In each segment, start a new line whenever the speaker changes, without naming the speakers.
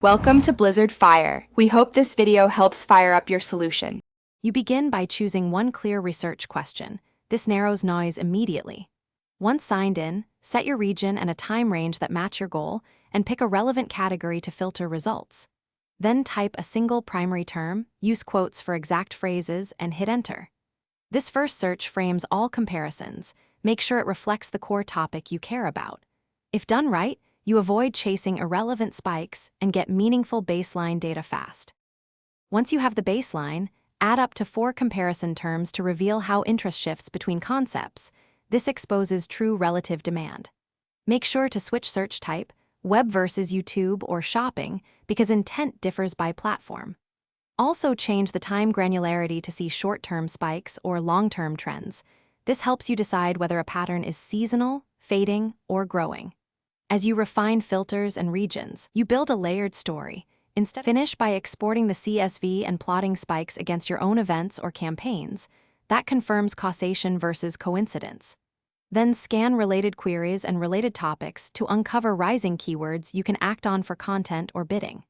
Welcome to Blizzard Fire. We hope this video helps fire up your solution.
You begin by choosing one clear research question. This narrows noise immediately. Once signed in, set your region and a time range that match your goal, and pick a relevant category to filter results. Then type a single primary term, use quotes for exact phrases, and hit enter. This first search frames all comparisons. Make sure it reflects the core topic you care about. If done right, you avoid chasing irrelevant spikes and get meaningful baseline data fast. Once you have the baseline, add up to 4 comparison terms to reveal how interest shifts between concepts. This exposes true relative demand. Make sure to switch search type, web versus YouTube or shopping, because intent differs by platform. Also change the time granularity to see short-term spikes or long-term trends. This helps you decide whether a pattern is seasonal, fading, or growing. As you refine filters and regions, you build a layered story. Finish by exporting the CSV and plotting spikes against your own events or campaigns. That confirms causation versus coincidence. Then scan related queries and related topics to uncover rising keywords you can act on for content or bidding.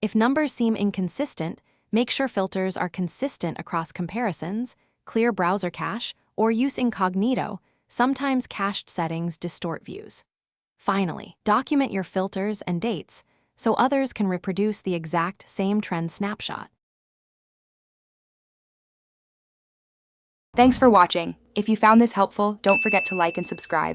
If numbers seem inconsistent, make sure filters are consistent across comparisons, clear browser cache, or use incognito. Sometimes cached settings distort views. Finally, document your filters and dates so others can reproduce the exact same trend snapshot.
Thanks for watching. If you found this helpful, don't forget to like and subscribe.